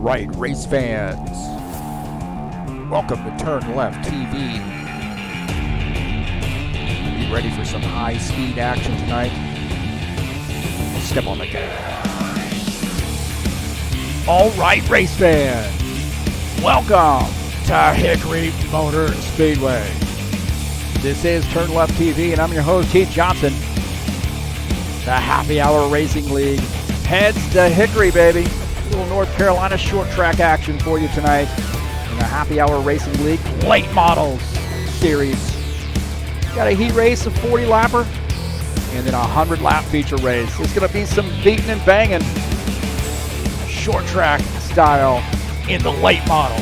right, race fans. Welcome to TurnLeft TV. Be ready for some high-speed action tonight. Step on the gas. All right, race fans. Welcome to Hickory Motor Speedway. This is TurnLeft TV, and I'm your host, Heath Johnson. The Happy Hour Racing League heads to Hickory, baby. A little North Carolina short track action for you tonight in the Happy Hour Racing League Late Models Series. Got a heat race, a 40-lapper, and then a 100-lap feature race. It's going to be some beating and banging, short track style in the late models.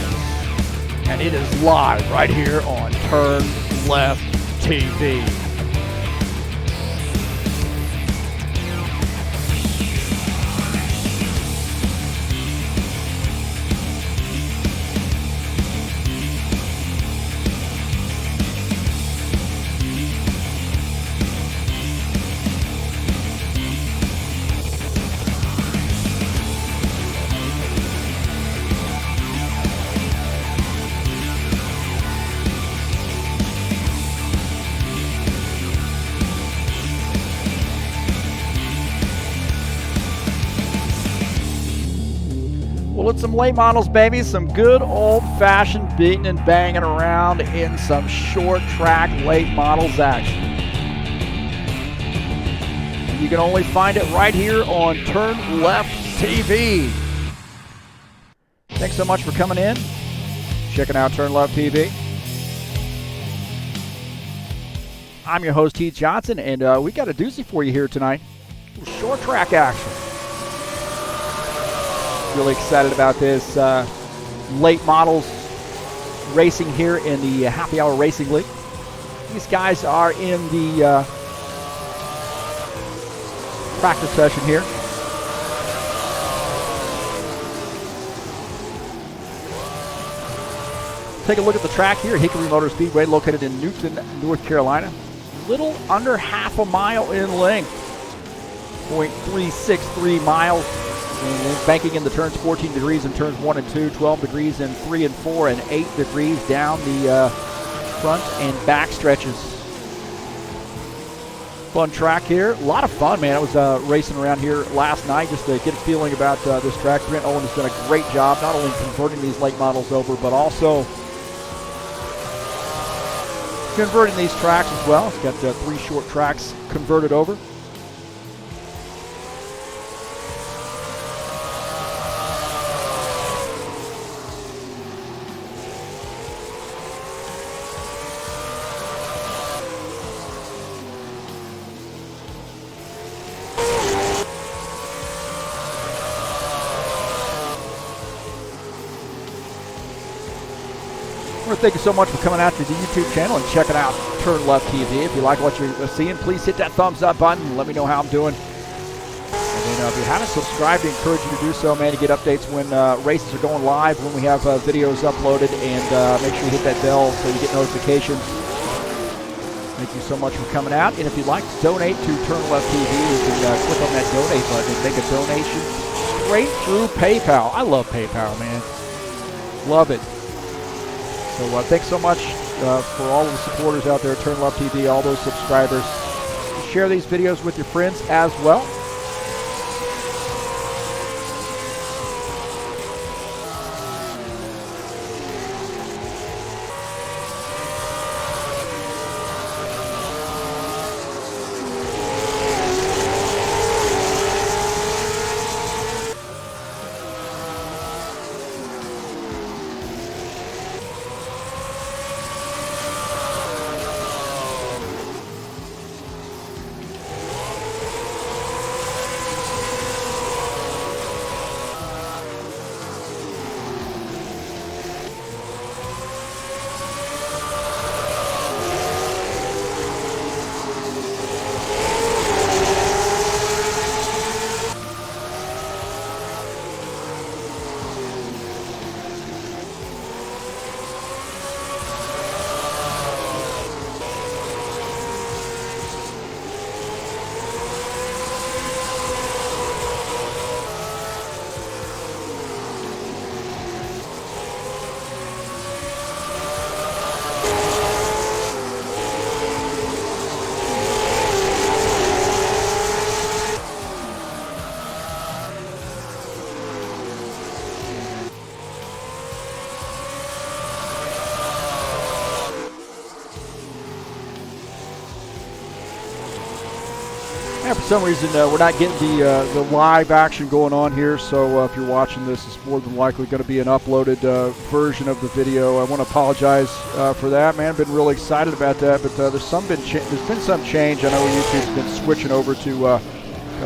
And it is live right here on TurnLeft TV. Well, it's some late models, baby. Some good old-fashioned beating and banging around in some short track late models action. And you can only find it right here on TurnLeft TV. Thanks so much for coming in, checking out TurnLeft TV. I'm your host, Heath Johnson, and we got a doozy for you here tonight. Short track action. Really excited about this late models racing here in the Happy Hour Racing League. These guys are in the practice session here. Take a look at the track here at Hickory Motor Speedway, located in Newton, North Carolina. Little under half a mile in length, 0.363 miles. And banking in the turns, 14 degrees in turns 1 and 2, 12 degrees in 3 and 4, and 8 degrees down the front and back stretches. Fun track here. A lot of fun, man. I was racing around here last night just to get a feeling about this track. Brent Owen has done a great job not only converting these late models over, but also converting these tracks as well. It's got 3 short tracks converted over. Thank you so much for coming out to the YouTube channel and checking out TurnLeft TV. If you like what you're seeing, please hit that thumbs up button and let me know how I'm doing. And then if you haven't subscribed, I encourage you to do so, man, to get updates when races are going live, when we have videos uploaded, and make sure you hit that bell so you get notifications. Thank you so much for coming out. And if you'd like to donate to TurnLeft TV, you can click on that donate button and make a donation straight through PayPal. I love PayPal, man. Love it. So thanks so much for all of the supporters out there at TurnLeft TV, all those subscribers. Share these videos with your friends as well. Yeah, for some reason, we're not getting the live action going on here, so if you're watching this, it's more than likely going to be an uploaded version of the video. I want to apologize for that, man. I've been really excited about that, but there's been some change. I know YouTube's been switching over to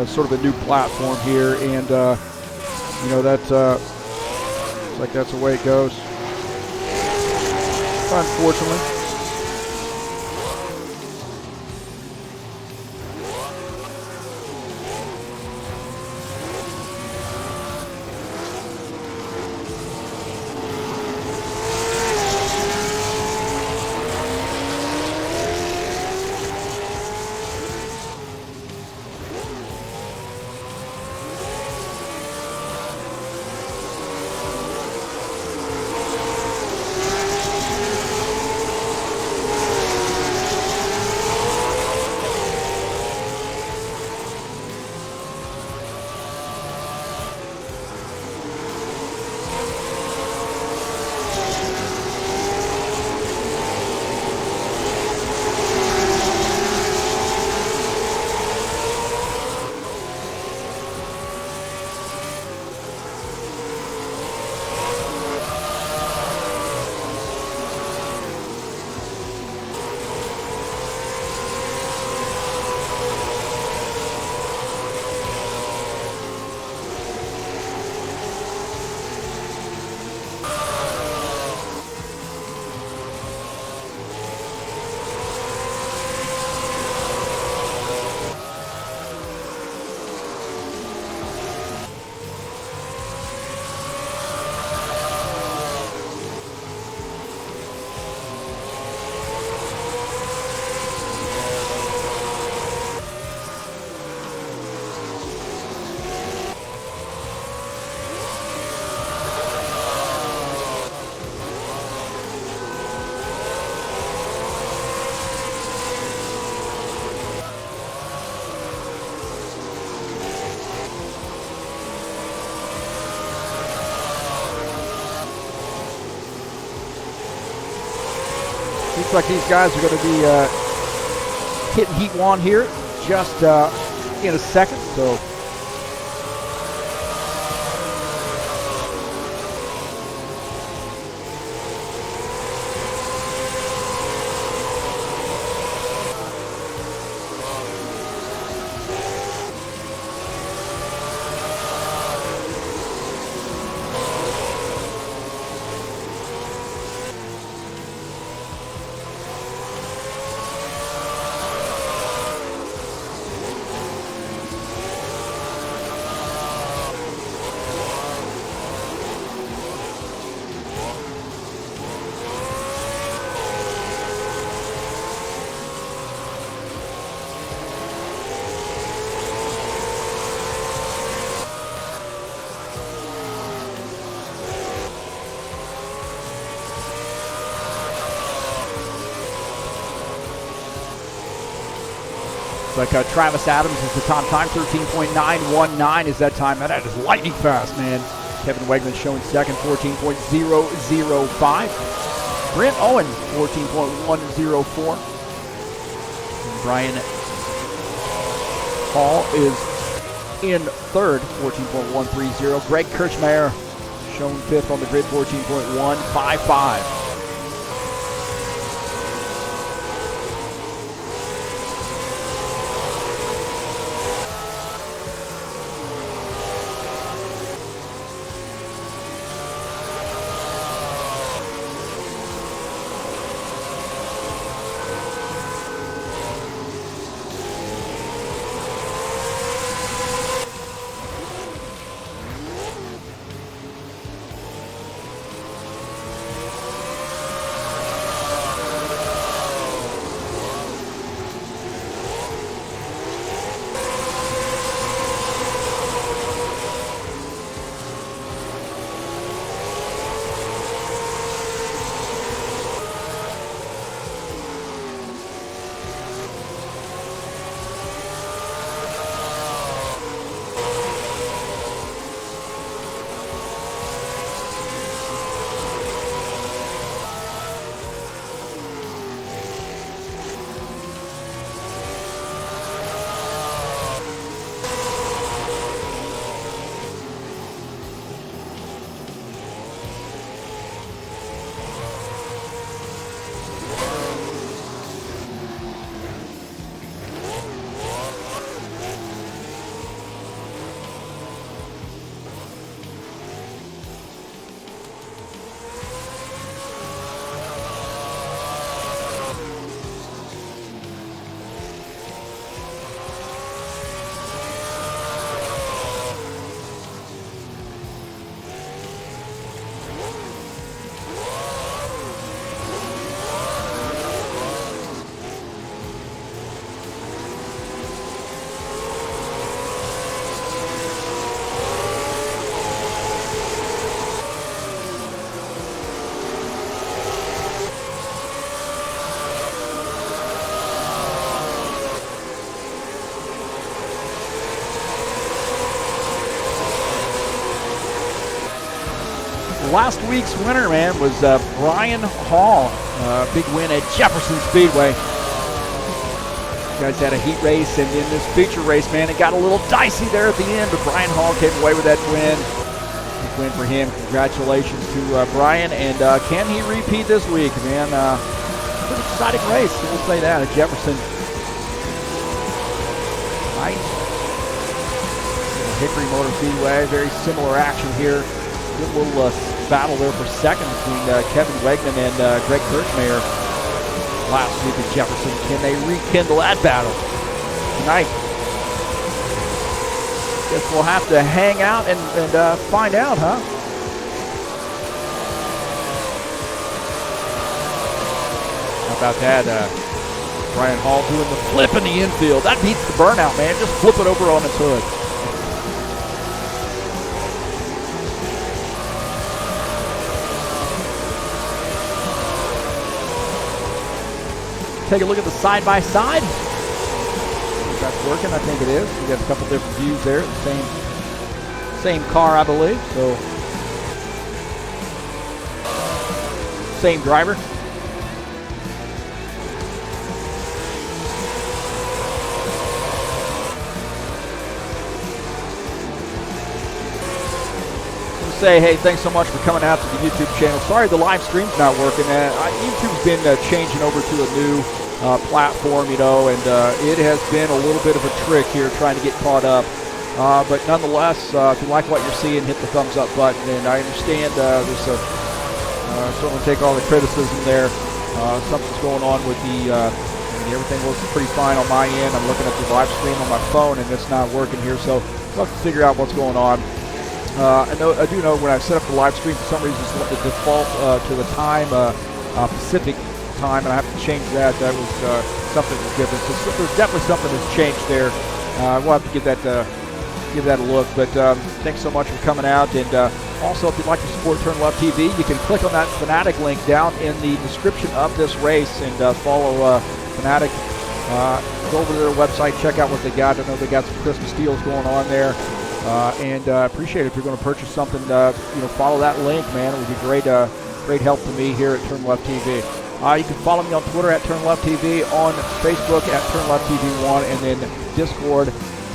sort of a new platform here, and you know, that looks like that's the way it goes, unfortunately. Looks like these guys are going to be hitting Heat 1 here just in a second. So like Travis Adams is the top time, 13.919 is that time. That is lightning fast, man. Kevin Wegman showing second, 14.005. Brent Owen, 14.104. And Brian Hall is in third, 14.130. Greg Kirchmeier shown fifth on the grid, 14.155. last week's winner, man, was Brian Hall. Big win at Jefferson Speedway. You guys had a heat race, and in this feature race, man, it got a little dicey there at the end, but Brian Hall came away with that win. Big win for him. Congratulations to Brian, and can he repeat this week, man? Pretty exciting race, we'll say that, at Jefferson. Nice. Hickory Motor Speedway, very similar action here. Good little battle there for second between Kevin Wegman and Greg Kirchmayer last week at Jefferson. Can they rekindle that battle tonight? Guess we'll have to hang out and find out, huh? How about that? Brian Hall doing the flip in the infield. That beats the burnout, man. Just flip it over on its hood. Take a look at the side-by-side. If that's working, I think it is. We got a couple different views there. The same car, I believe. So, same driver. Say, hey, thanks so much for coming out to the YouTube channel. Sorry the live stream's not working. YouTube's been changing over to a new platform, you know, and it has been a little bit of a trick here trying to get caught up. But nonetheless, if you like what you're seeing, hit the thumbs up button. And I understand there's certainly take all the criticism there. Something's going on with everything looks pretty fine on my end. I'm looking at the live stream on my phone, and it's not working here. So we'll have to figure out what's going on. I do know when I set up the live stream, for some reason it's the default to the time, Pacific time, and I have to change that. That was something that's different. So there's definitely something that's changed there. We'll have to give that a look. But thanks so much for coming out. And also, if you'd like to support TurnLeft TV, you can click on that Fanatic link down in the description of this race and follow Fanatic. Go over to their website, check out what they got. I know they got some Christmas deals going on there. And appreciate it if you're going to purchase something. Follow that link, man. It would be great help to me here at TurnLeft TV. You can follow me on Twitter at TurnLeft TV, on Facebook at TurnLeft TV1, and then Discord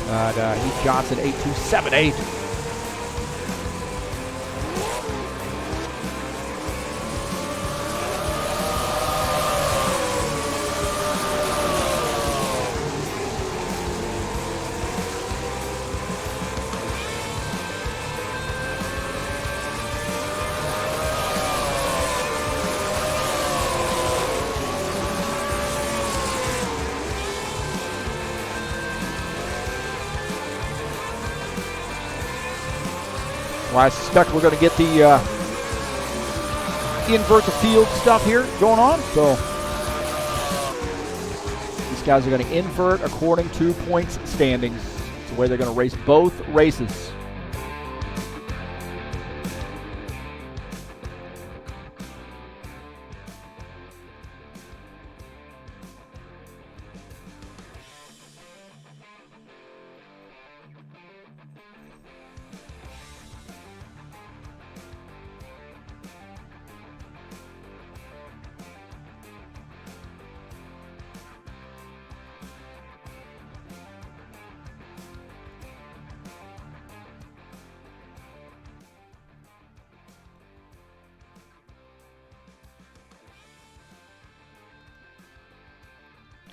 at Heath Johnson 8278. Well, I suspect we're going to get the invert the field stuff here going on. So these guys are going to invert according to points standings. It's the way they're going to race both races.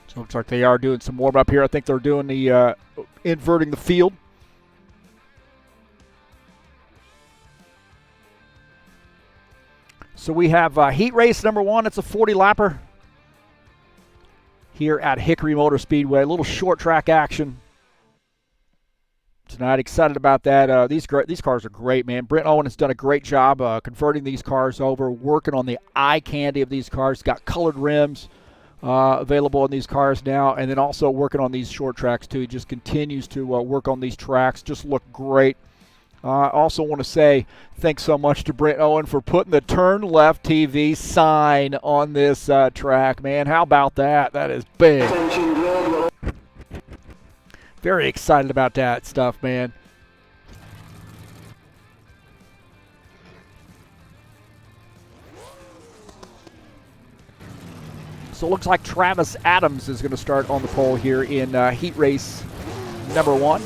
So looks like they are doing some warm up here. I think they're doing the inverting the field. So we have heat race number 1. It's a 40-lapper here at Hickory Motor Speedway. A little short track action tonight. Excited about that. These cars are great, man. Brent Owen has done a great job converting these cars over, working on the eye candy of these cars. Got colored rims available in these cars now, and then also working on these short tracks too. He just continues to work on these tracks. Just look great. I also want to say thanks so much to Brent Owen for putting the TurnLeft TV sign on this track, man. How about that? That is big. Very excited about that stuff, man. So it looks like Travis Adams is going to start on the pole here in heat race number 1.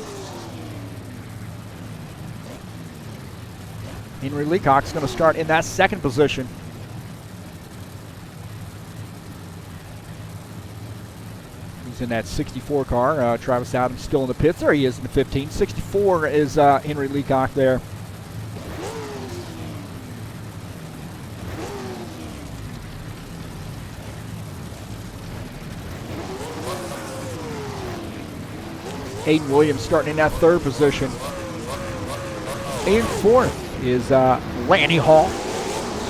Henry Leacock's going to start in that 2nd position. He's in that 64 car. Travis Adams still in the pits. There he is in the 15. 64 is Henry Leacock there. Aiden Williams starting in that 3rd position. In 4th is Lanny Hall.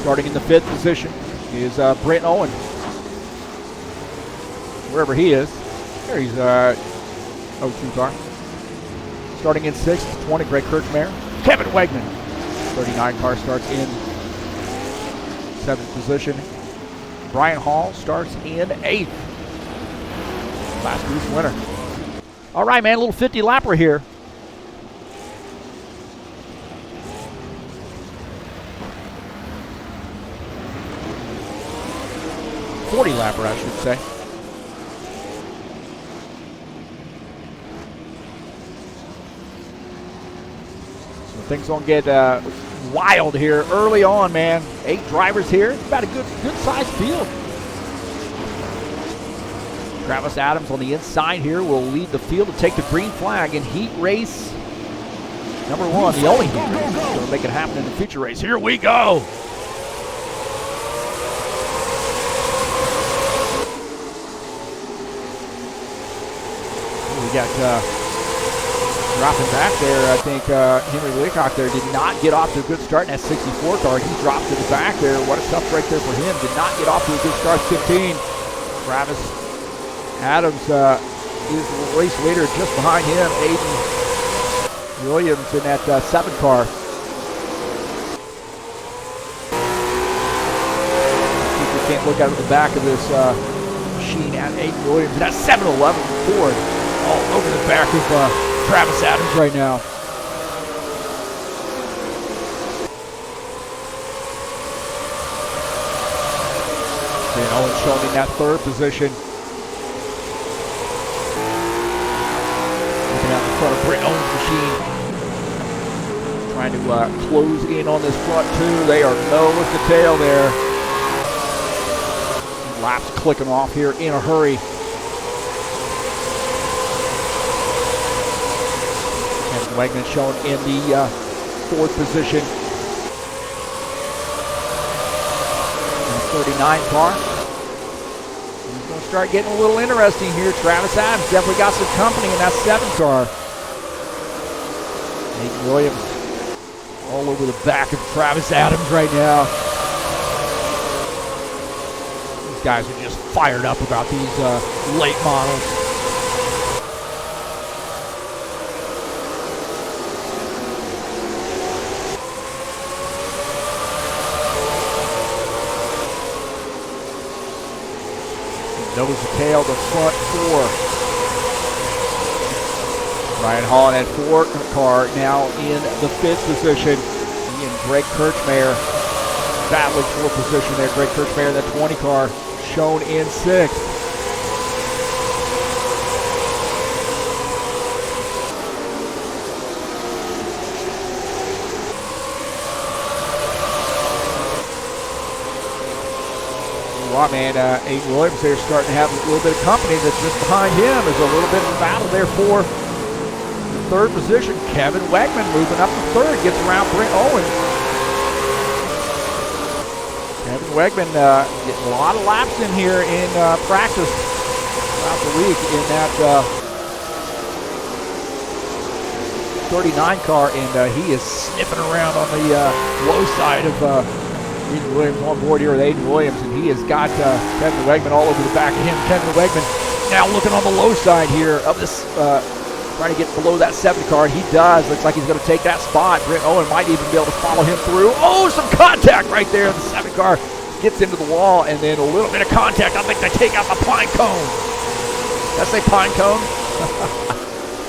Starting in the 5th position is Brent Owen. Wherever he is. There he's 02 car. Starting in 6th, 20, Greg Kirchmeier. Kevin Wegman. 39 car starts in 7th position. Brian Hall starts in 8th. Last week's winner. All right, man, a little 50 lapper here. $40 lapper, I should say. So things don't get wild here early on, man. 8 drivers here. It's about a good-sized field. Travis Adams on the inside here will lead the field to take the green flag in heat race number 1, the only heat race. Going to make it happen in the future race. Here we go. We got dropping back there. I think Henry Leacock there did not get off to a good start in that 64 car. He dropped to the back there. What a tough break there for him. Did not get off to a good start. 15. Travis Adams is the race leader just behind him. Aiden Williams in that 7 car. You can't look out of the back of this machine at Aiden Williams. That's 7-11 Ford all over the back of Travis Adams right now. Ben Owen showing in that 3rd position. Front of Brent Owens' machine. Trying to close in on this front 2. They are nose to tail there. Laps clicking off here in a hurry. Kevin Wegman shown in the 4th position. In the 39 car. It's going to start getting a little interesting here. Travis Adams definitely got some company in that 7 car. Aiden Williams all over the back of Travis Adams right now. These guys are just fired up about these late models. Nose to tail, the front 4. Brian Hall in that 4 car now in the 5th position. He and Greg Kirchmeier battling for position there. Greg Kirchmeier in that 20 car shown in 6th. Wow, man, Aiden Williams there starting to have a little bit of company. That's just behind him is a little bit of a battle there for 3rd position. Kevin Wegman moving up to 3rd, gets around Brent Owen. Kevin Wegman getting a lot of laps in here in practice throughout the week in that 39 car, and he is sniffing around on the low side of Aiden Williams on board here with Aiden Williams, and he has got Kevin Wegman all over the back of him. Kevin Wegman now looking on the low side here of this trying to get below that 7 car. He does. Looks like he's going to take that spot. Brent Owen might even be able to follow him through. Oh, some contact right there. The 7 car gets into the wall, and then a little bit of contact. I think they take out the pine cone. Did I say pine cone?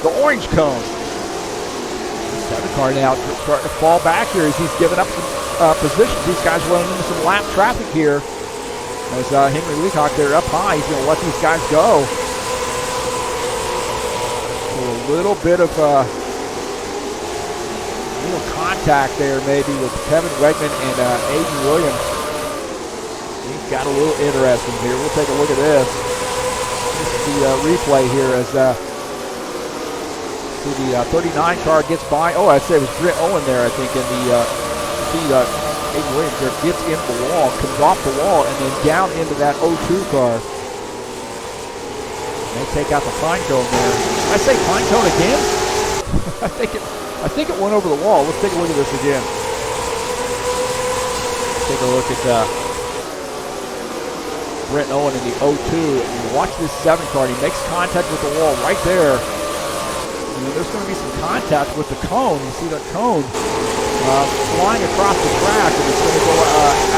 The orange cone. The 7 car now starting to fall back here as he's giving up some positions. These guys running into some lap traffic here As Henry Leacock there up high, he's going to let these guys go. So a little bit of little contact there maybe with Kevin Wegman and Aiden Williams. He's got a little interesting here. We'll take a look at this. This is the replay here as the 39 car gets by. Oh, I'd say it was Britt Owen there, I think, in the Aiden Williams there gets into the wall, comes off the wall, and then down into that 02 car. And they take out the pine cone there. Did I say pine cone again? I think it went over the wall. Let's take a look at this again. Take a look at Brent Owen in the 02. And watch this 7 car. He makes contact with the wall right there. And there's going to be some contact with the cone. You see that cone flying across the track, and it's going to go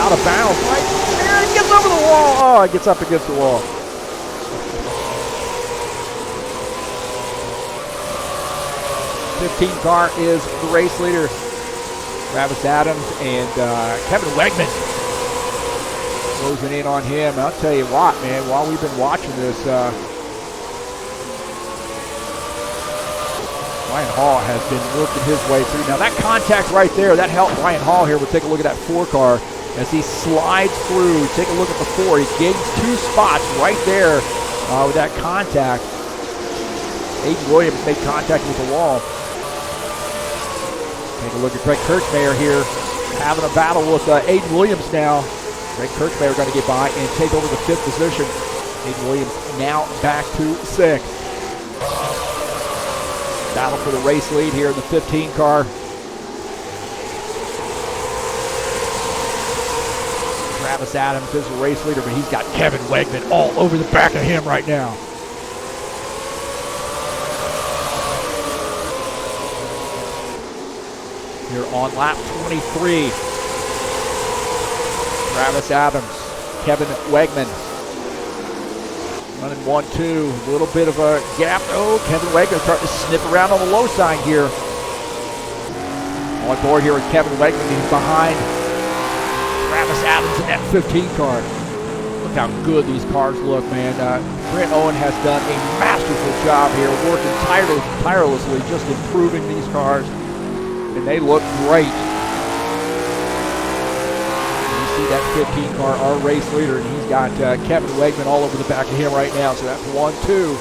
out of bounds right there. It gets over the wall. Oh, it gets up against the wall. The 15 car is the race leader, Travis Adams, and Kevin Wegman closing in on him. I'll tell you what, man, while we've been watching this, Ryan Hall has been working his way through. Now that contact right there, that helped Ryan Hall here. We'll take a look at that 4 car as he slides through. Take a look at the 4. He gains 2 spots right there with that contact. Aiden Williams made contact with the wall. Take a look at Greg Kirchmayer here, having a battle with Aiden Williams now. Greg Kirchmayer going to get by and take over the 5th position. Aiden Williams now back to 6th. Battle for the race lead here in the 15 car. Travis Adams is the race leader, but he's got Kevin Wegman all over the back of him right now. Here on lap 23. Travis Adams, Kevin Wegman. Running 1-2, a little bit of a gap. Oh, Kevin Wegman starting to snip around on the low side here. On board here with Kevin Wegman. He's behind Travis Adams in that 15 car. Look how good these cars look, man. Brent Owen has done a masterful job here, working tirelessly, just improving these cars, and they look great. That 15 car, our race leader, and he's got Kevin Wegman all over the back of him right now. So that's 1-2.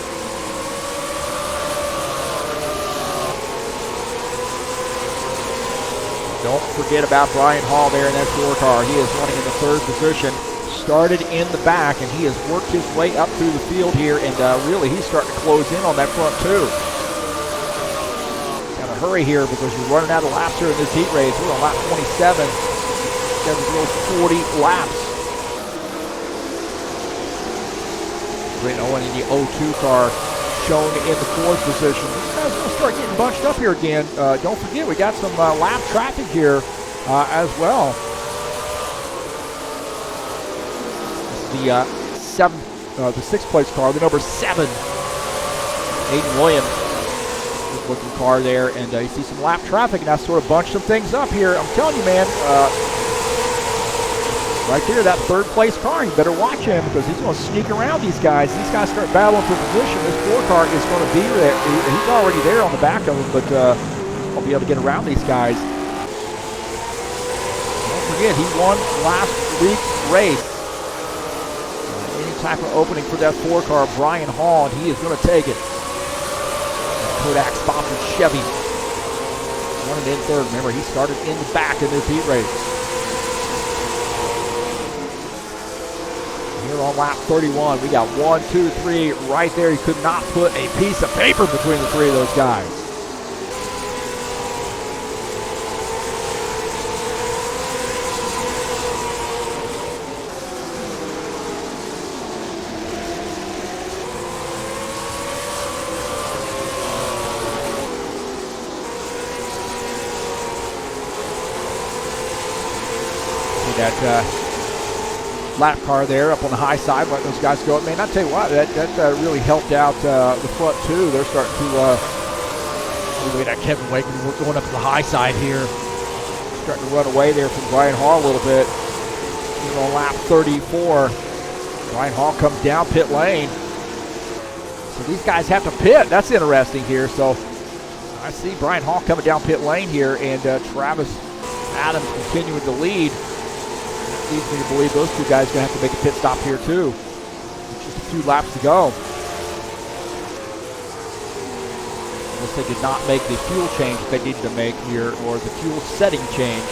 Don't forget about Brian Hall there in that 4 car. He is running in the 3rd position. Started in the back, and he has worked his way up through the field here, and really he's starting to close in on that front too. Got to hurry here because you're running out of laps here in this heat race. We're on lap 27. Got to go 40 laps. Brent Owen in the 02 car shown in the 4th position. These guys are going to start getting bunched up here again. Don't forget, we got some lap traffic here as well. This is the 6th place car, the number 7, Aiden Williams. Good looking car there, and you see some lap traffic, and that's sort of bunched some things up here. I'm telling you, man. Right there, that 3rd place car, you better watch him because he's going to sneak around these guys. These guys start battling for position. This 4 car is going to be there. He's already there on the back of him, but I'll be able to get around these guys. Don't forget, he won last week's race. Any type of opening for that 4 car, Brian Hall, and he is going to take it. Kodak sponsored Chevy. Running in 3rd. Remember, he started in the back in this heat race. Here on lap 31, we got 1, 2, 3 right there. You could not put a piece of paper between the 3 of those guys. See that lap car there up on the high side, let those guys go. Man, I tell you what, that really helped out the front too. They're starting to look at that Kevin Wegman going up to the high side here, starting to run away there from Brian Hall a little bit. Here on lap 34, Brian Hall comes down pit lane. So these guys have to pit. That's interesting here. So I see Brian Hall coming down pit lane here, and Travis Adams continuing to lead. That leads me to believe those two guys are going to have to make a pit stop here too. Just a few laps to go. Unless they did not make the fuel change they needed to make here, or the fuel setting change.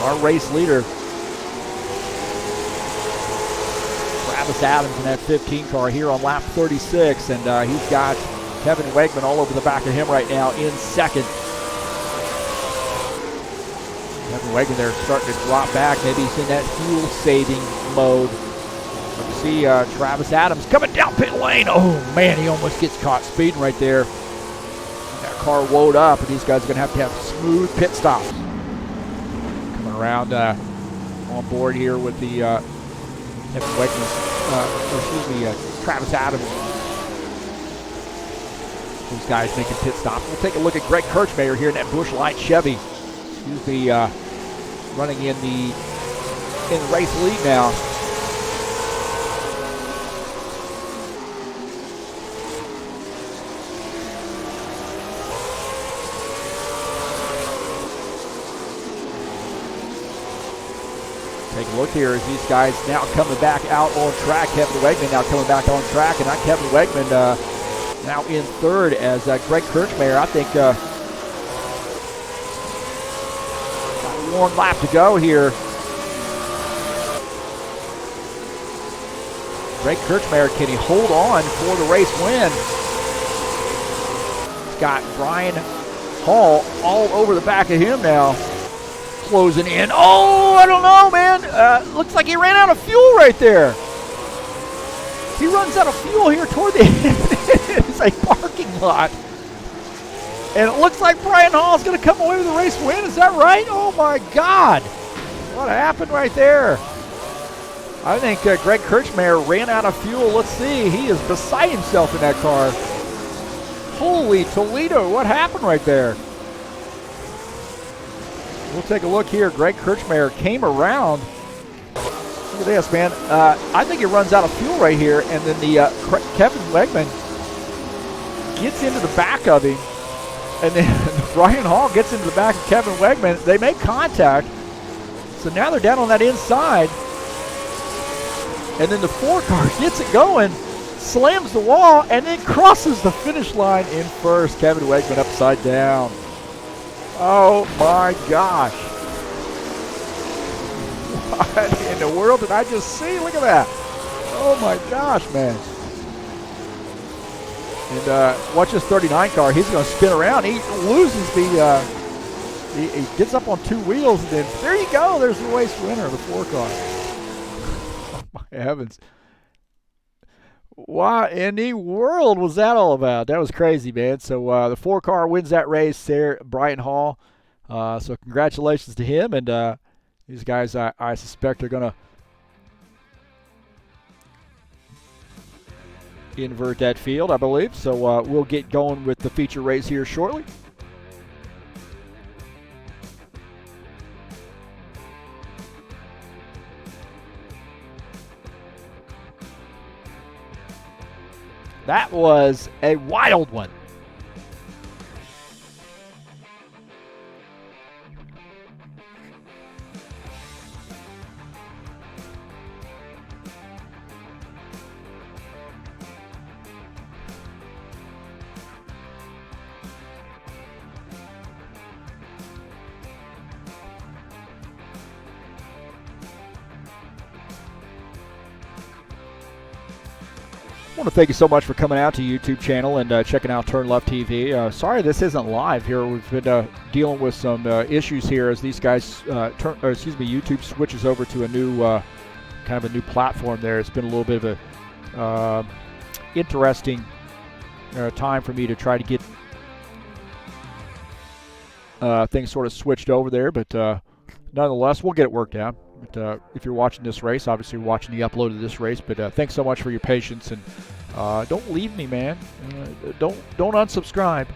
Our race leader, Travis Adams, in that 15 car here on lap 36, and he's got Kevin Wegman all over the back of him right now in second. Kevin Wegman there starting to drop back. Maybe he's in that fuel-saving mode. But you see Travis Adams coming down pit lane. Oh, man, he almost gets caught speeding right there. That car woed up, and these guys are going to have smooth pit stops. Coming around on board here with the Kevin Wegman, Travis Adams. These guys making pit stops. We'll take a look at Greg Kirchmayer here in that Busch Light Chevy. He's the running in the race lead now. Take a look here as these guys now coming back out on track. Kevin Wegman now coming back on track, and not Kevin Wegman now in third as Greg Kirchmayer, I think, got one lap to go here. Greg Kirchmayer, can he hold on for the race win? He's got Brian Hall all over the back of him now. Closing in. Oh, I don't know, man. Looks like he ran out of fuel right there. He runs out of fuel here toward the end. It's a parking lot. And it looks like Brian Hall is going to come away with the race win. Is that right? Oh, my God. What happened right there? I think Greg Kirchmayer ran out of fuel. Let's see. He is beside himself in that car. Holy Toledo. What happened right there? We'll take a look here. Greg Kirchmayer came around. Look at this, man. I think he runs out of fuel right here, and then the Kevin Wegman gets into the back of him, and then Brian Hall gets into the back of Kevin Wegman. They make contact, so now they're down on that inside, and then the 4 car gets it going, slams the wall, and then crosses the finish line in first. Kevin Wegman upside down. Oh my gosh. What in the world did I just see? Look at that. Oh my gosh, man. And watch this 39 car. He's going to spin around. He loses the, he gets up on 2 wheels, and then there you go. There's the race winner, the 4 car. Oh my heavens. What in the world was that all about? That was crazy, man. So the 4 car wins that race there, Brian Hall. So congratulations to him. And these guys, I suspect, are going to invert that field, I believe. So we'll get going with the feature race here shortly. That was a wild one. I want to thank you so much for coming out to YouTube channel and checking out TurnLeft TV. Sorry this isn't live here. We've been dealing with some issues here as these guys, YouTube switches over to a new kind of a new platform there. It's been a little bit of a interesting time for me to try to get things sort of switched over there, but nonetheless, we'll get it worked out. But if you're watching this race, obviously you're watching the upload of this race, but thanks so much for your patience, and don't leave me, man. Don't unsubscribe.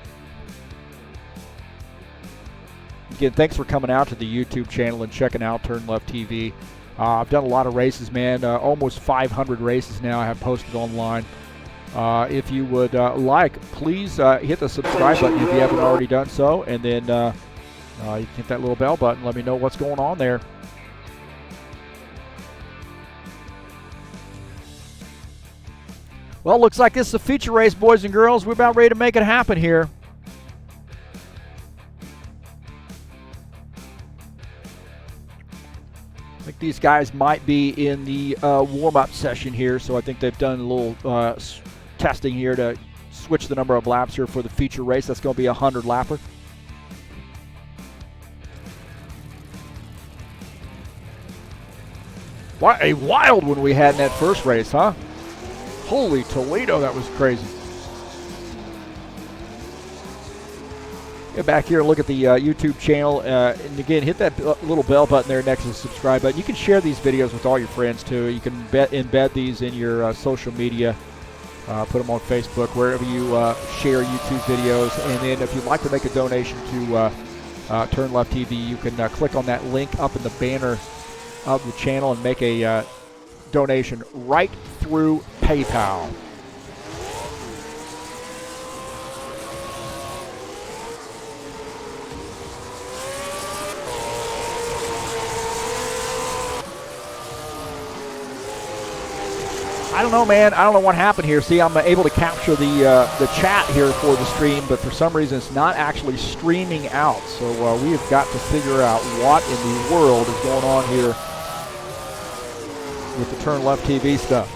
Again, thanks for coming out to the YouTube channel and checking out TurnLeft TV. I've done a lot of races, man. Almost 500 races now I have posted online. If you would please hit the subscribe button if you haven't already done so, and then you can hit that little bell button. Let me know what's going on there. Well, looks like this is a feature race, boys and girls. We're about ready to make it happen here. I think these guys might be in the warm-up session here, so I think they've done a little testing here to switch the number of laps here for the feature race. That's going to be a 100-lapper. What a wild one we had in that first race, huh? Holy Toledo, that was crazy. Get back here and look at the YouTube channel. And again, hit that little bell button there next to the subscribe button. You can share these videos with all your friends too. You can embed these in your social media. Put them on Facebook, wherever you share YouTube videos. And then if you'd like to make a donation to TurnLeft TV, you can click on that link up in the banner of the channel and make a donation right through PayPal. I don't know, man. I don't know what happened here. See, I'm able to capture the chat here for the stream, but for some reason it's not actually streaming out. So we have got to figure out what in the world is going on here with the TurnLeft TV stuff.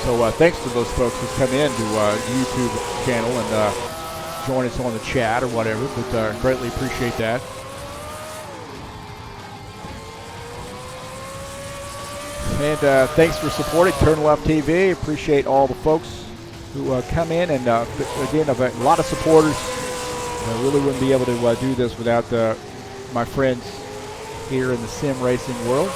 So thanks to those folks who come in to the YouTube channel and join us on the chat or whatever, but greatly appreciate that. And thanks for supporting TurnLeft TV. Appreciate all the folks who come in, and again, I've a lot of supporters. I really wouldn't be able to do this without my friends here in the sim racing world.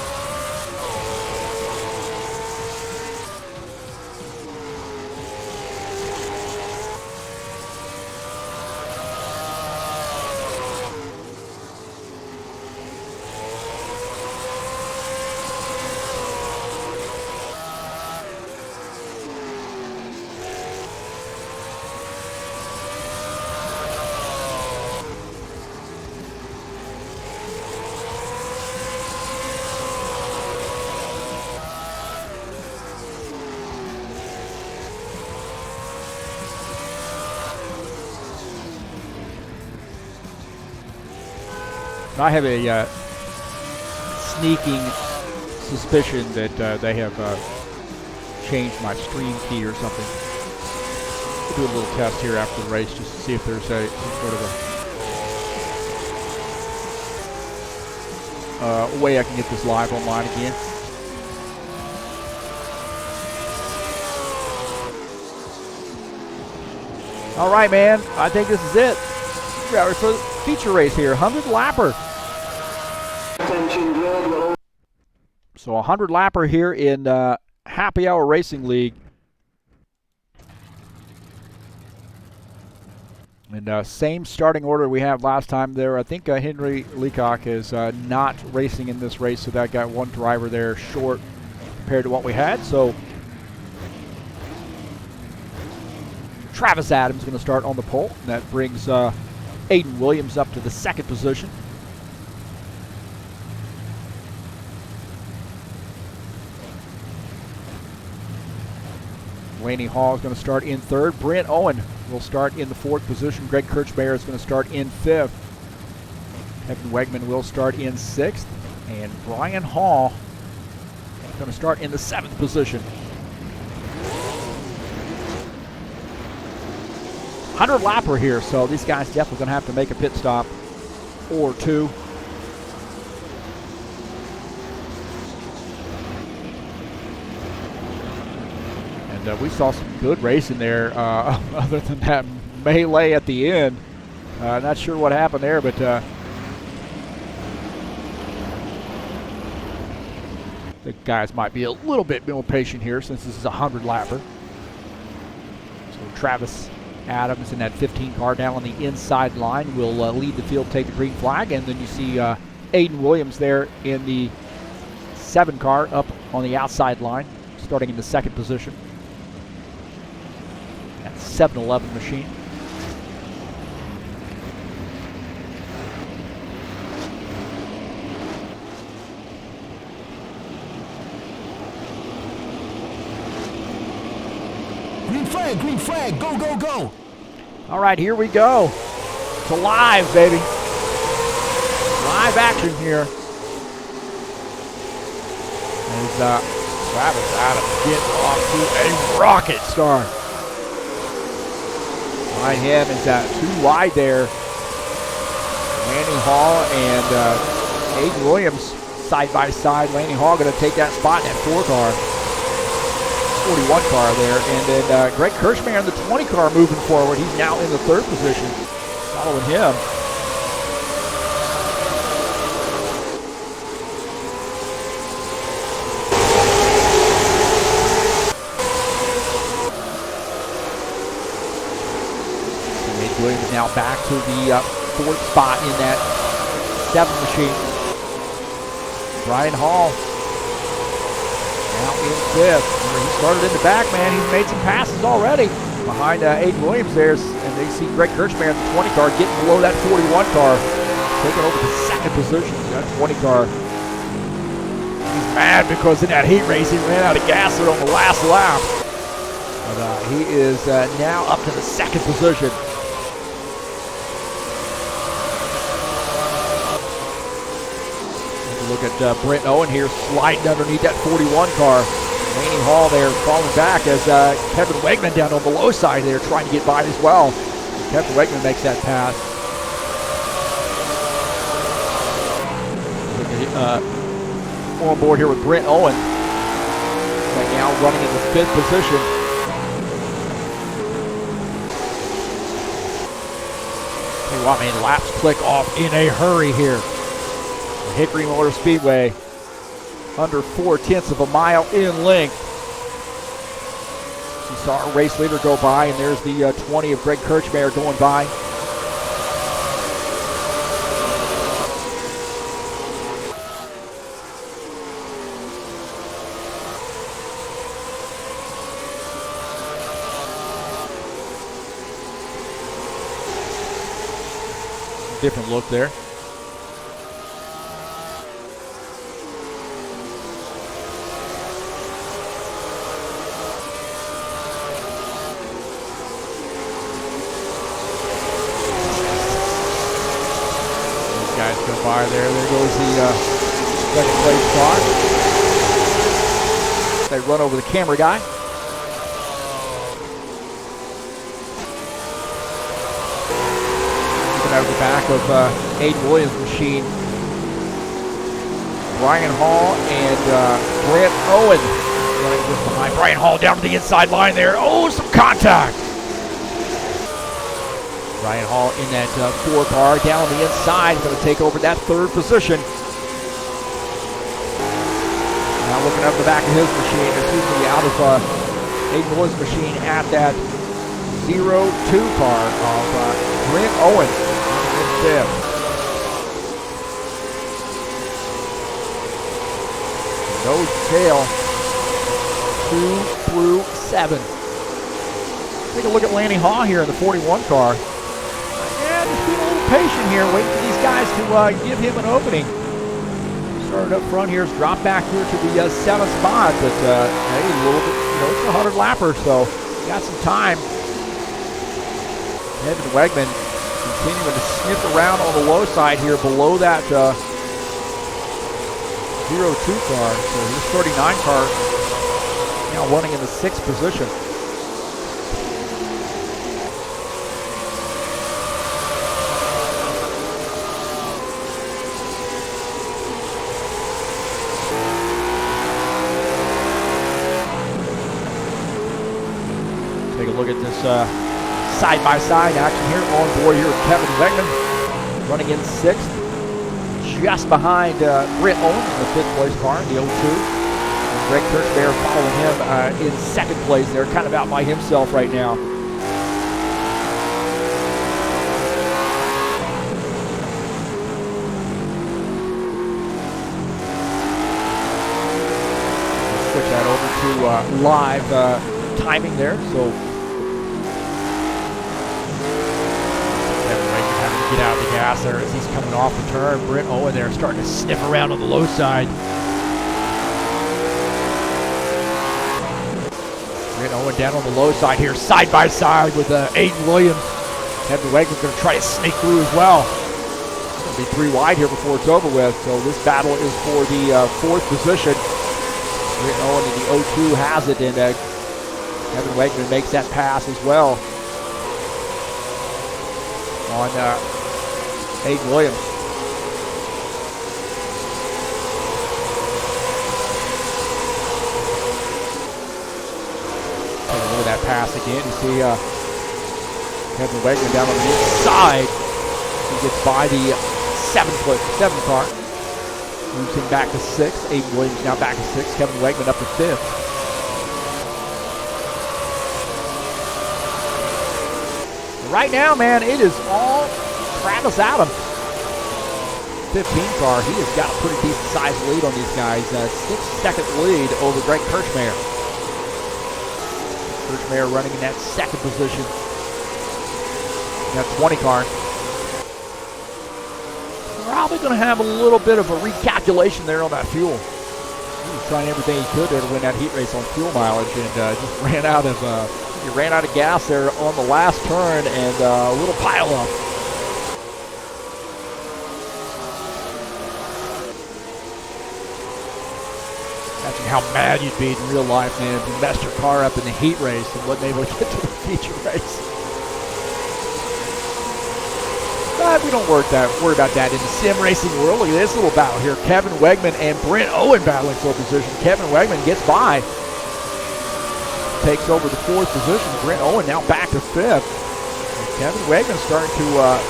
I have a sneaking suspicion that they have changed my stream key or something. We'll do a little test here after the race just to see if there's some sort of a way I can get this live online again. All right, man. I think this is it. We're ready for the feature race here, 100-lapper. So a 100-lapper here in Happy Hour Racing League. And same starting order we had last time there. I think Henry Leacock is not racing in this race, so that got one driver there short compared to what we had. So Travis Adams going to start on the pole, and that brings Aiden Williams up to the second position. Laney Hall is going to start in third. Brent Owen will start in the fourth position. Greg Kirchmayer is going to start in fifth. Kevin Wegman will start in sixth. And Brian Hall is going to start in the seventh position. 100 lapper here, so these guys definitely going to have to make a pit stop or two. And we saw some good racing there, other than that melee at the end. Not sure what happened there, but the guys might be a little bit more patient here since this is a 100 lapper. So Travis Adams in that 15 car down on the inside line will lead the field, take the green flag, and then you see Aiden Williams there in the 7 car up on the outside line, starting in the 2nd position. That 7-Eleven machine. Green flag, go, go, go. All right, here we go. It's live, baby. Live action here. As Travis Adams getting off to a rocket start. Behind him is too wide there. Lanny Hall and Aiden Williams side by side. Lanny Hall going to take that spot in that 4 car. 41 car there, and then Greg Kirschmeyer in the 20 car moving forward. He's now in the 3rd position, following him. Nate Williams now back to the 4th spot in that 7 machine. Brian Hall now in 5th. He started in the back, man. He's made some passes already. Behind Aiden Williams there, and they see Greg Kirschmeyer in the 20 car getting below that 41 car, taking over the 2nd position. That 20 car. He's mad because in that heat race he ran out of gas there on the last lap. But he is now up to the 2nd position. Look at Brent Owen here sliding underneath that 41 car. Laney Hall there falling back as Kevin Wegman down on the low side there trying to get by as well. Kevin Wegman makes that pass. On board here with Brent Owen. Right now running in the 5th position. Tell you what, man, laps click off in a hurry here. Hickory Motor Speedway, under 4/10 of a mile in length. You saw our race leader go by, and there's the 20 of Greg Kirschmeyer going by. Different look there. Guys go by there. There goes the 2nd place car. They run over the camera guy. Looking out of the back of Aiden Williams' machine. Brian Hall and Brent Owen running just behind. Brian Hall down to the inside line there. Oh, some contact. Brian Hall in that 4 car down on the inside, going to take over that 3rd position. Now looking up the back of his machine, out of Aiden Williams' machine at that 0-2 car of Brent Owen in 5th. Nose to tail, 2 through 7. Take a look at Lanny Haw here in the 41 car. Just being a little patient here, waiting for these guys to give him an opening. Started up front here, dropped back here to the 7th spot, but hey, a little bit, it's a 100 lapper, so got some time. Kevin Wegman continuing to sniff around on the low side here, below that 0-2 car. So his 39 car now running in the 6th position. side-by-side action here on board here with Kevin Wegman, running in 6th, just behind Britt Owens in the 5th place car, the 02. And Greg Kirchberg following him in 2nd place there, kind of out by himself right now. Switch that over to live timing there, so get out of the gas there as he's coming off the turn. Britt Owen there starting to sniff around on the low side. Britt Owen down on the low side here, side by side with Aiden Williams. Kevin Wegman's going to try to sneak through as well. It's going to be 3 wide here before it's over with. So this battle is for the 4th position. Britt Owen in the 02 has it, and Kevin Wegman makes that pass as well on Aiden Williams. Take a look at that pass again. You see Kevin Wegman down on the inside. He gets by the 7 car. Moves him back to 6th. Aiden Williams now back to 6th. Kevin Wegman up to 5th. Right now, man, it is all Travis Adams. 15 car. He has got a pretty decent sized lead on these guys. 6-second lead over Greg Kirchmeyer. Kirchmeyer running in that 2nd position. That 20 car. Probably going to have a little bit of a recalculation there on that fuel. He was trying everything he could there to win that heat race on fuel mileage, and just ran out of gas there on the last turn, and a little pile up. Imagine how mad you'd be in real life, man, if you messed your car up in the heat race and wasn't able to get to the feature race. But we don't worry about that in the sim racing world. Look at this little battle here. Kevin Wegman and Brent Owen battling for position. Kevin Wegman gets by. Takes over the 4th position. Brent Owen now back to 5th. And Kevin Wegman starting to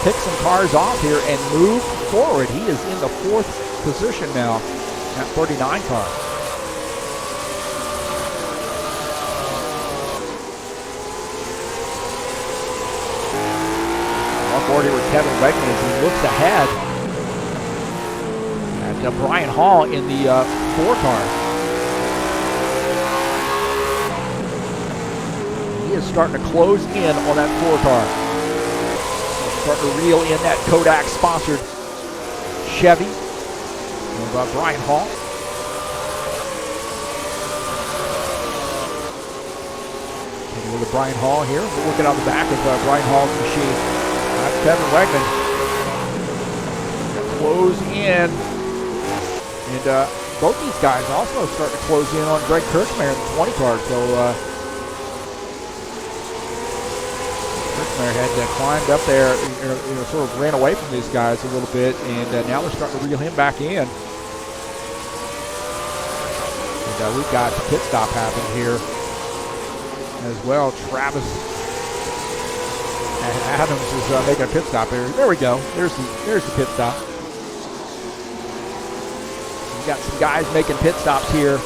pick some cars off here and move forward. He is in the 4th position now at 39 car. On board here with Kevin Wegman as he looks ahead at Brian Hall in the 4 car. He is starting to close in on that 4 car. Starting to reel in that Kodak sponsored Chevy of Brian Hall. Taking a look at Brian Hall here. We're looking on the back of Brian Hall's machine. That's Kevin Wegman. Close in. And both these guys also starting to close in on Greg Kirchmeyer in the 20 car. So Kirchmeyer had climbed up there, sort of ran away from these guys a little bit, and now they're starting to reel him back in. And we've got the pit stop happening here as well. Travis Adams is making a pit stop here. There we go. There's the pit stop. We've got some guys making pit stops here.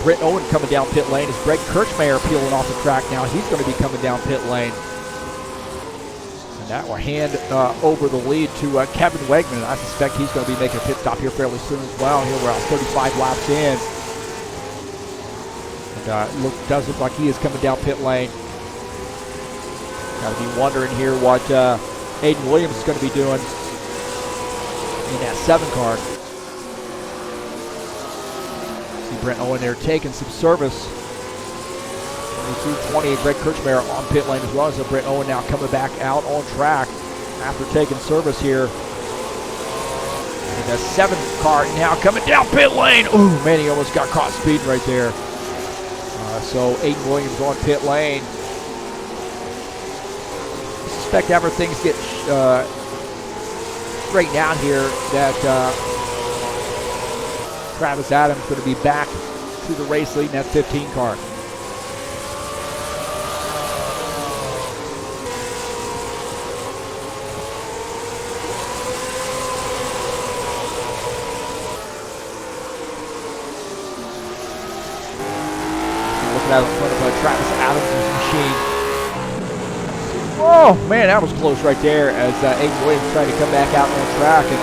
Britt Owen coming down pit lane as Greg Kirchmeyer peeling off the track now. He's going to be coming down pit lane. And that will hand over the lead to Kevin Wegman. I suspect he's going to be making a pit stop here fairly soon as well. Here we're out 35 laps in. And does look like he is coming down pit lane. Got to be wondering here what Aiden Williams is going to be doing in that 7 car. Brent Owen there taking some service. 22-20, Greg Kirchmeyer on pit lane as well. So Brent Owen now coming back out on track after taking service here. And the 7 car now coming down pit lane. Ooh, man, he almost got caught speeding right there. So Aiden Williams on pit lane. I suspect after things get straightened out here that Travis Adams going to be back to the race lead in that 15 car. Looking out in front of Travis Adams' machine. Oh man, that was close right there as Aiden Williams tried to come back out on track and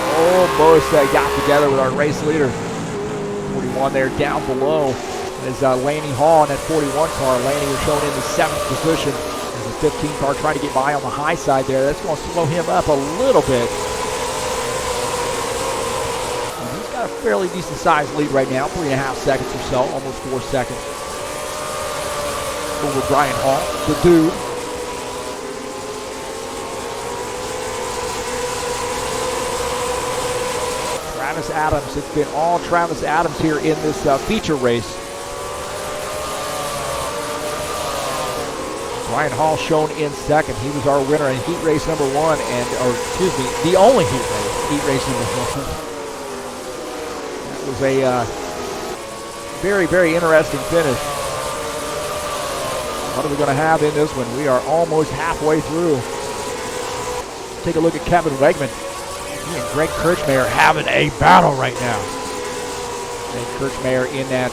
almost got together with our race leader. 41 there down below is Laney Hall in that 41 car. Laney was shown in the 7th position. There's a 15 car trying to get by on the high side there. That's going to slow him up a little bit. And he's got a fairly decent sized lead right now, 3.5 seconds or so, almost 4 seconds over Brian Hall, the dude. Travis Adams. It's been all Travis Adams here in this feature race. Brian Hall shown in second. He was our winner in heat race number 1, the only heat race number 1. That was a very, very interesting finish. What are we going to have in this one? We are almost halfway through. Take a look at Kevin Wegman. He and Greg Kirchmayer having a battle right now. Greg Kirchmayer in that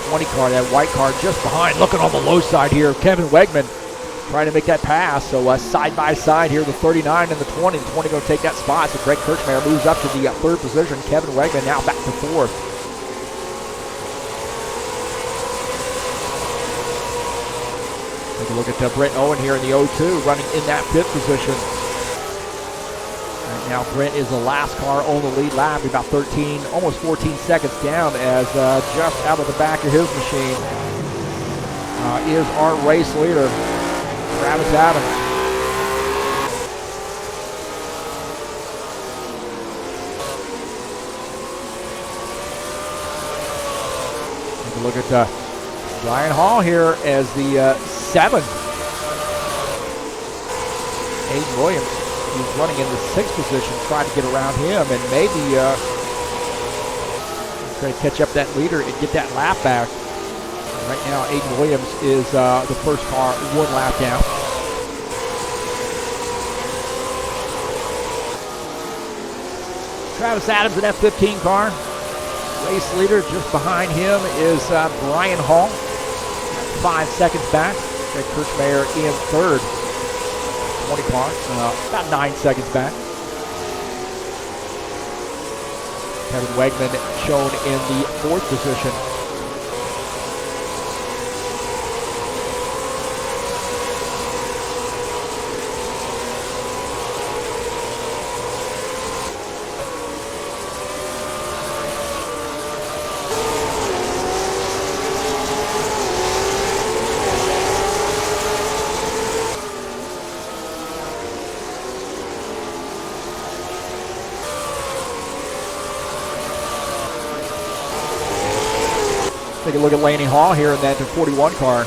20 car, that white car just behind, looking on the low side here. Kevin Wegman trying to make that pass. So side by side here, the 39 and the 20. The 20 going to take that spot. So Greg Kirchmayer moves up to the 3rd position. Kevin Wegman now back to 4th. Take a look at Brent Owen here in the 02, running in that 5th position. Right now, Brent is the last car on the lead lap, about 13, almost 14 seconds down, as just out of the back of his machine is our race leader, Travis Adams. Take a look at Brian Hall here as the 7th. Aiden Williams, he's running in the 6th position, trying to get around him and maybe try to catch up that leader and get that lap back. Right now, Aiden Williams is the first car 1 lap down. Travis Adams in that 15 car. Race leader just behind him is Brian Hall. 5 seconds back. Greg Kirchmayer in 3rd. 20 car, about 9 seconds back. Kevin Wegman shown in the 4th position. Take a look at Laney Hall here in that 41 car.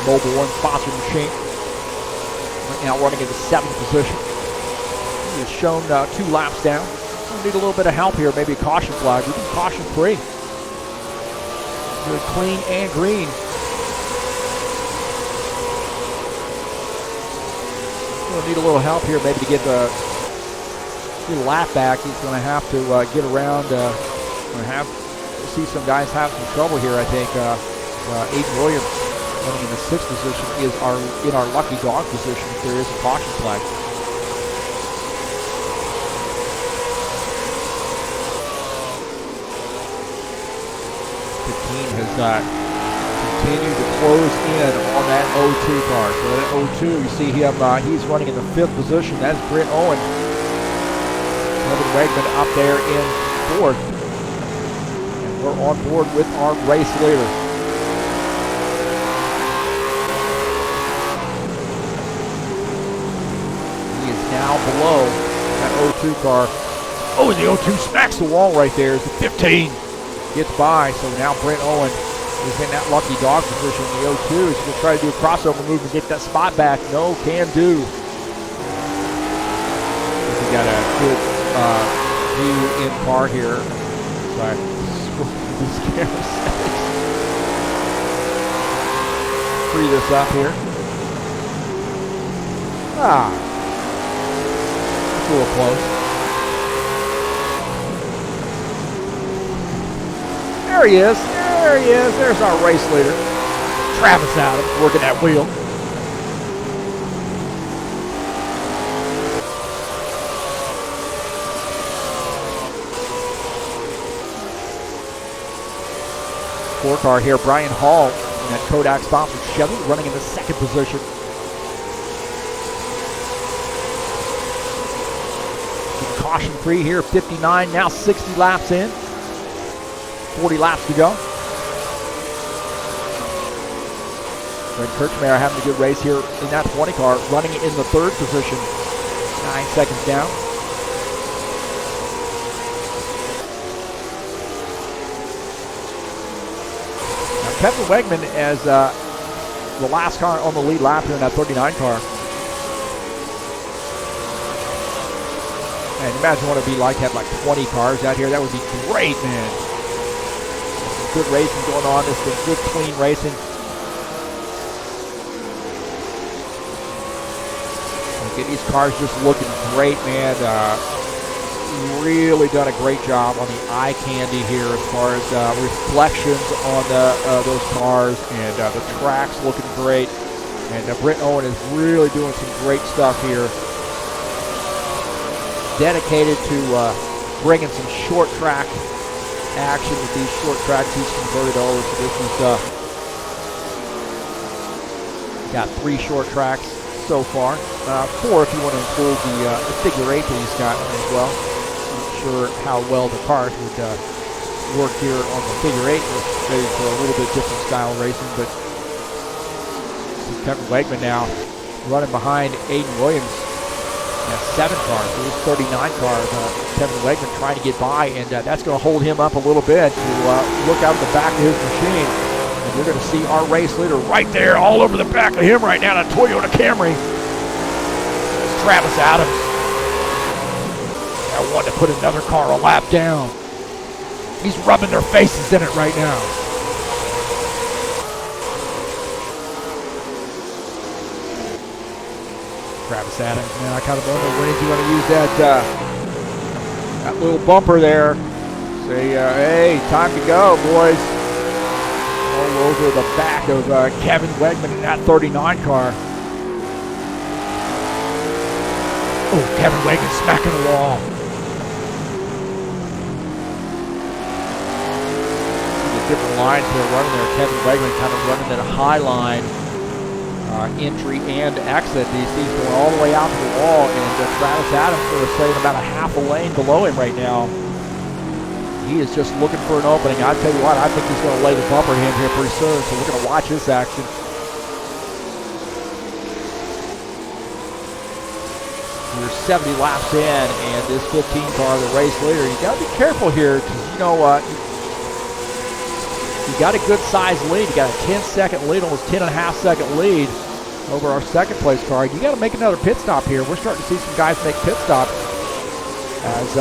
Mobile One sponsored machine. Right now running in the 7th position. He has shown 2 laps down. We need a little bit of help here, maybe a caution flag. We can caution free. Good clean and green. We'll need a little help here maybe to get the lap back. He's going to have to get around see some guys have some trouble here, I think. Aiden Williams running in the 6th position is in our lucky dog position if there is a caution flag. 15 has continued to close in on that 02 car. So that 02, you see him, he's running in the 5th position. That's Brent Owen. Kevin Wegman up there in 4th. We're on board with our race leader. He is now below that 02 car. Oh, the 02 smacks the wall right there as the 15 gets by. So now Brent Owen is in that lucky dog position. The 02 is going to try to do a crossover move and get that spot back. No, can do. We got a good view in car here. Sorry. These camera settings. Free this up here. It's a little close. There he is. There he is. There's our race leader. Travis Adams working that wheel. Four car here, Brian Hall in that Kodak sponsored Chevy, running in the second position. Caution free here, 59, now 60 laps in. 40 laps to go. Greg Kirchmeier having a good race here in that 20 car, running in the third position. 9 seconds down. Now Kevin Wegman as the last car on the lead lap here in that 39 car. And imagine what it'd be like to have like 20 cars out here. That would be great, man. Good racing going on. This is good, clean racing. Get these cars just looking great, man. Really done a great job on the eye candy here as far as reflections on those cars, and the track's looking great. And Britt Owen is really doing some great stuff here. Dedicated to bringing some short track action with these short tracks he's converted over. So this is got 3 short tracks so far. 4 if you want to include the figure 8 that he's got as well. Not sure how well the cars would work here on the figure 8. Maybe for a little bit different style racing, but Kevin Wegman now running behind Aiden Williams. 7 cars, so there's 39 cars. Kevin Wegman trying to get by, and that's going to hold him up a little bit to look out at the back of his machine. And you're going to see our race leader right there, all over the back of him right now, in a Toyota Camry. It's Travis Adams. I want to put another car a lap down. He's rubbing their faces in it right now. Travis Adams, man, I kind of wonder when is he going to use that little bumper there. Say, hey, time to go, boys. All over the back of Kevin Wegman in that 39 car. Oh, Kevin Wegman smacking the wall. The different lines they're running there. Kevin Wegman kind of running that high line. Entry and exit. These going all the way out to the wall, and Travis Adams sort of staying about a half a lane below him right now. He is just looking for an opening. I tell you what, I think he's going to lay the bumper in here pretty soon, so we're going to watch this action. You're 70 laps in, and this 15 car, the race leader, you got to be careful here, because you know what? You got a good sized lead. You got a 10-second lead, almost 10.5-second lead over our second place car. You got to make another pit stop here. We're starting to see some guys make pit stops. As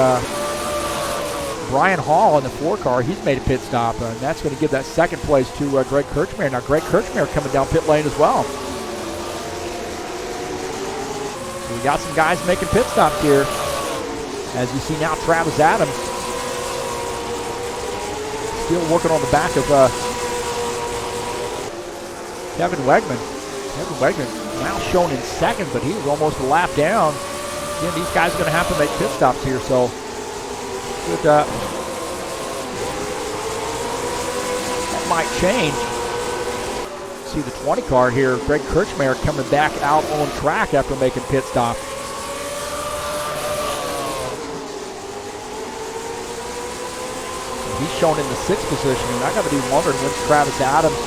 Brian Hall in the 4 car, he's made a pit stop, and that's going to give that second place to Greg Kirchmeier. Now Greg Kirchmeier coming down pit lane as well. So we got some guys making pit stops here. As you see now, Travis Adams still working on the back of Kevin Wegman. Kevin Wegman now shown in second, but he was almost a lap down. Again, these guys are going to have to make pit stops here, so good, that might change. See the 20 car here, Greg Kirchmeier coming back out on track after making pit stop. He's shown in the 6th position, and I got to be wondering when's Travis Adams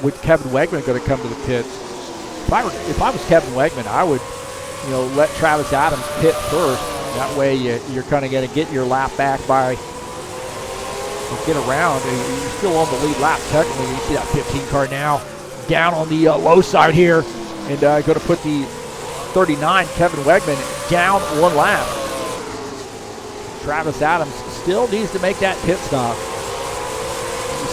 with Kevin Wegman going to come to the pits. If I was Kevin Wegman, I would, let Travis Adams pit first. That way you're kind of going to get your lap back by get around. You're still on the lead lap technically. You see that 15 car now down on the low side here, and going to put the 39 Kevin Wegman down 1 lap. Travis Adams still needs to make that pit stop.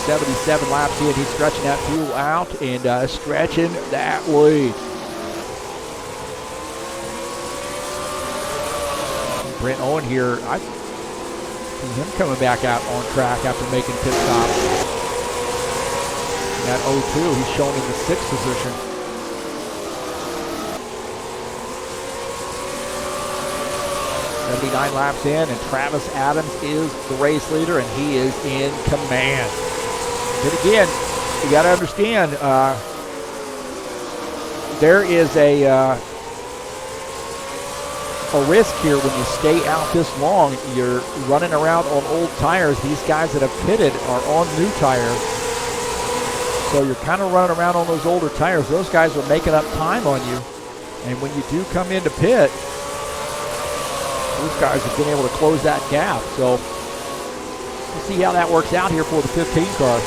77 laps in, he's stretching that fuel out and stretching that lead. Brent Owen here, I see him coming back out on track after making pit stops. And that 02, he's shown in the 6th position. .79 laps in, and Travis Adams is the race leader, and he is in command. But again, you got to understand, there is a risk here when you stay out this long. You're running around on old tires. These guys that have pitted are on new tires. So you're kind of running around on those older tires. Those guys are making up time on you. And when you do come into pit, those guys have been able to close that gap. So we'll see how that works out here for the 15 car.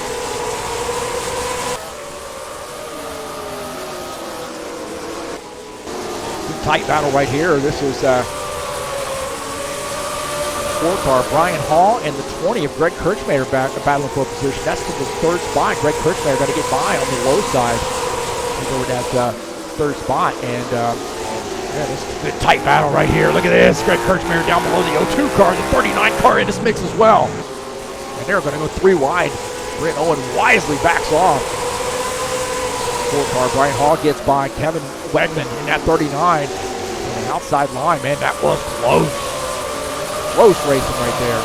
Tight battle right here. This is 4 car, Brian Hall, and the 20 of Greg Kirchmayer battling for position. That's to the 3rd spot. Greg Kirchmayer going to get by on the low side. He's over that 3rd spot, and yeah, this is a good tight battle right here. Look at this. Greg Kirchmayer down below the 02 car, the 39 car in this mix as well. And they're going to go 3 wide. Brent Owen wisely backs off. 4 car, Brian Hall gets by Kevin Wegman in that 39. On the outside line, man, that was close. Close racing right there.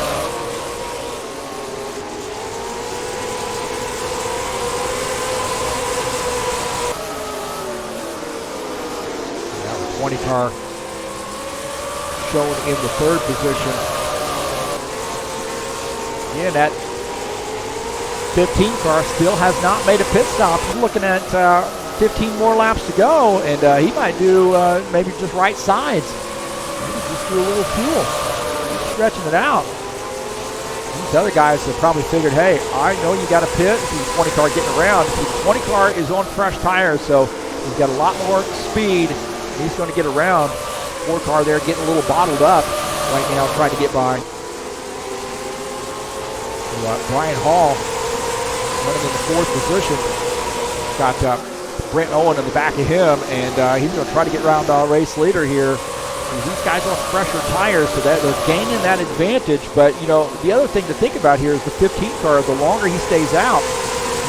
Now the 20 car shown in the 3rd position. Yeah, that 15 car still has not made a pit stop. He's looking at 15 more laps to go, and he might do maybe just right sides. Maybe just do a little fuel. He's stretching it out. These other guys have probably figured, hey, I know you got a pit. See the 20 car getting around. See, the 20 car is on fresh tires, so he's got a lot more speed. He's going to get around. 4 car there getting a little bottled up right now, trying to get by. So, Brian Hall running in the 4th position. Got Brent Owen in the back of him, and he's going to try to get around race leader here. And these guys on fresher tires, so that they're gaining that advantage. But, you know, the other thing to think about here is the 15 car, the longer he stays out,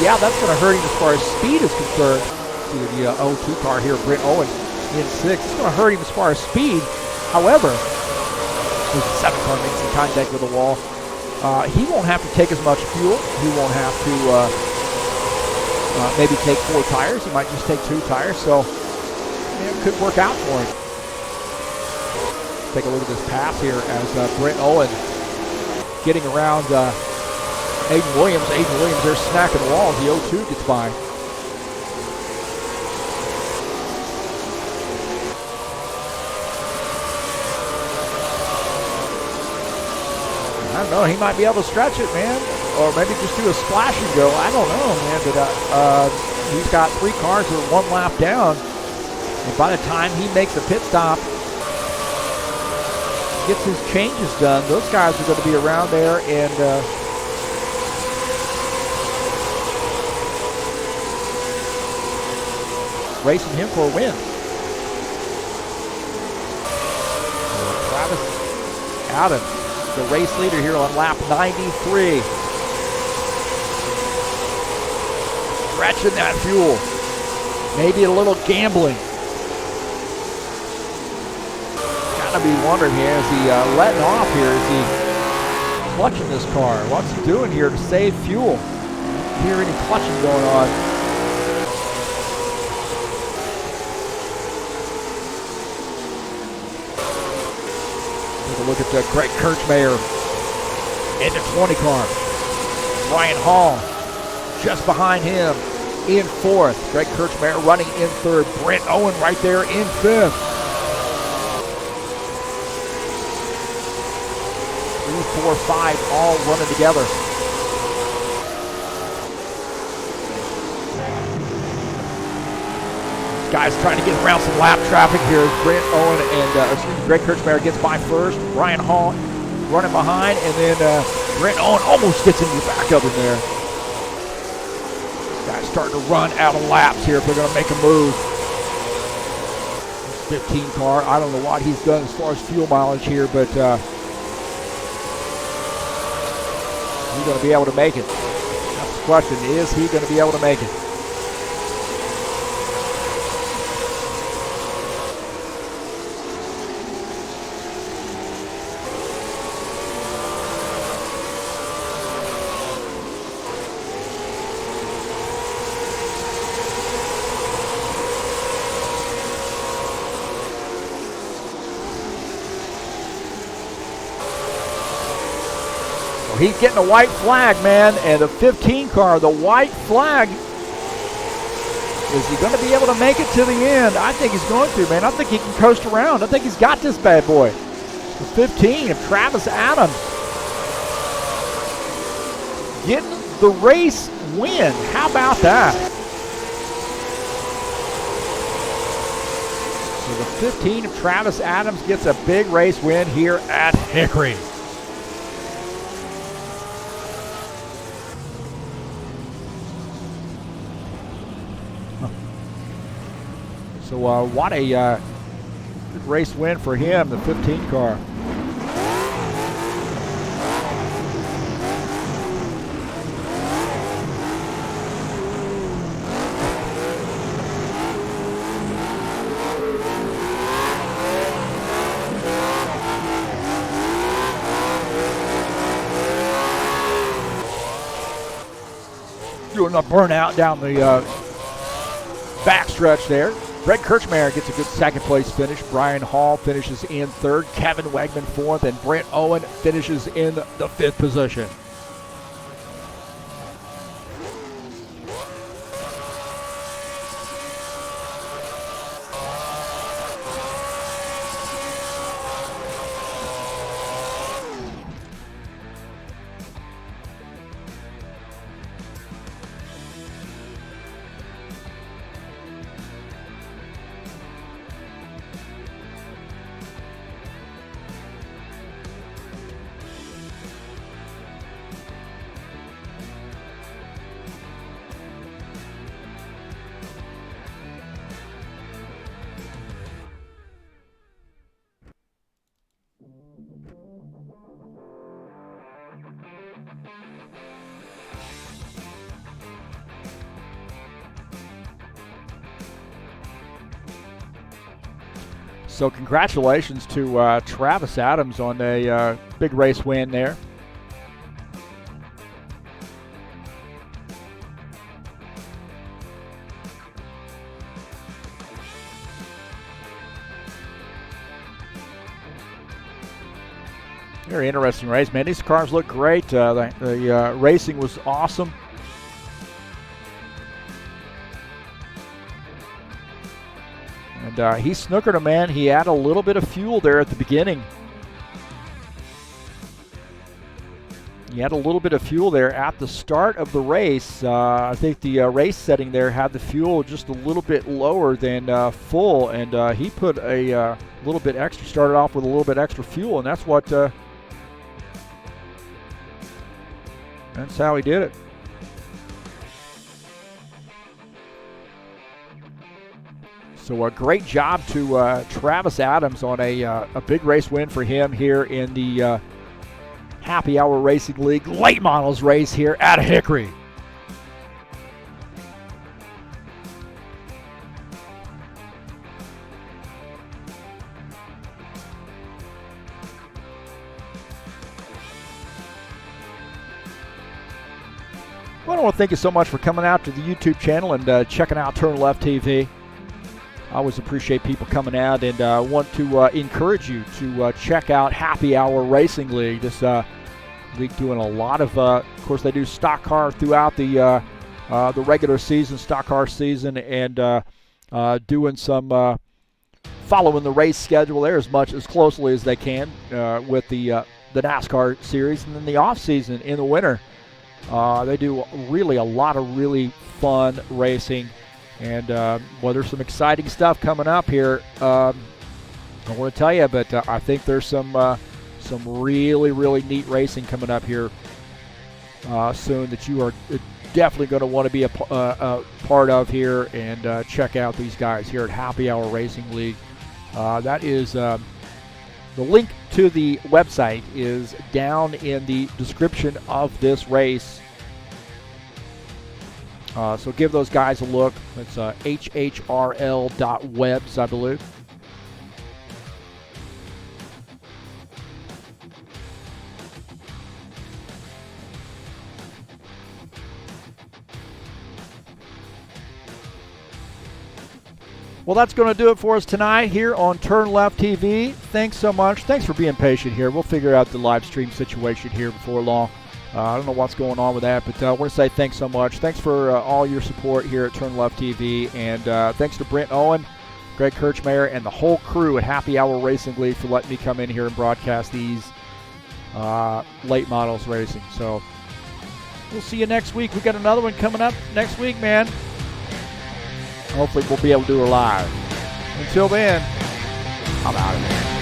yeah, that's going to hurt him as far as speed is concerned. See the 02 car here, Brent Owen in 6th. It's going to hurt him as far as speed. However, the 7 car makes some contact with the wall. He won't have to take as much fuel. He won't have to maybe take 4 tires. He might just take 2 tires. So it could work out for him. Take a look at this pass here as Brent Owen getting around Aiden Williams. Aiden Williams there smacking the wall as the 02 gets by. I don't know, he might be able to stretch it, man. Or maybe just do a splash and go. I don't know, man. But he's got 3 cars that are 1 lap down. And by the time he makes a pit stop, gets his changes done, those guys are going to be around there and racing him for a win. Travis Adams, the race leader here on lap 93. Stretching that fuel. Maybe a little gambling. Gotta be wondering here, is he letting off here? Is he clutching this car? What's he doing here to save fuel? Don't hear any clutching going on. Take a look at Greg Kirchmayer in the 20 car. Brian Hall just behind him in 4th. Greg Kirchmayer running in 3rd. Brent Owen right there in 5th. 3, 4, 5 all running together. Guys trying to get around some lap traffic here as Brent Owen and Greg Kirchmayer gets by first. Brian Hall running behind, and then Brent Owen almost gets into the back of him there. Guys starting to run out of laps here if they're going to make a move. 15 car, I don't know what he's done as far as fuel mileage here, but he's going to be able to make it. That's the question, is he going to be able to make it? He's getting a white flag, man, and the 15 car, the white flag. Is he going to be able to make it to the end? I think he's going to, man. I think he can coast around. I think he's got this bad boy. The 15 of Travis Adams getting the race win. How about that? So the 15 of Travis Adams gets a big race win here at Hickory. So what a good race win for him, the 15 car. Doing a burnout down the backstretch there. Greg Kirchmeier gets a good second place finish. Brian Hall finishes in third. Kevin Wegman fourth. And Brent Owen finishes in the fifth position. So congratulations to Travis Adams on a big race win there. Very interesting race, man. These cars look great. The racing was awesome. And he snookered him, man. He had a little bit of fuel there at the beginning. He had a little bit of fuel there at the start of the race. I think the race setting there had the fuel just a little bit lower than full, and he put a little bit extra, started off with a little bit extra fuel, and that's what, that's how he did it. So a great job to Travis Adams on a big race win for him here in the Happy Hour Racing League late models race here at Hickory. Well, I want to thank you so much for coming out to the YouTube channel and checking out TurnLeft TV. I always appreciate people coming out, and want to encourage you to check out Happy Hour Racing League. This league doing a lot of course, they do stock car throughout the regular season, stock car season, and doing some following the race schedule there as closely as they can with the NASCAR series, and then the off season in the winter. They do really a lot of really fun racing. And well, there's some exciting stuff coming up here. I want to tell you, but I think there's some some really, really neat racing coming up here soon that you are definitely going to want to be a part of here, and check out these guys here at Happy Hour Racing League. That is the link to the website is down in the description of this race. So give those guys a look. It's HHRL.webs, I believe. Well, that's going to do it for us tonight here on TurnLeft TV. Thanks so much. Thanks for being patient here. We'll figure out the live stream situation here before long. I don't know what's going on with that, but I want to say thanks so much. Thanks for all your support here at TurnLeft TV, and thanks to Brent Owen, Greg Kirchmayer, and the whole crew at Happy Hour Racing League for letting me come in here and broadcast these late models racing. So we'll see you next week. We got another one coming up next week, man. Hopefully we'll be able to do it live. Until then, I'm out of here.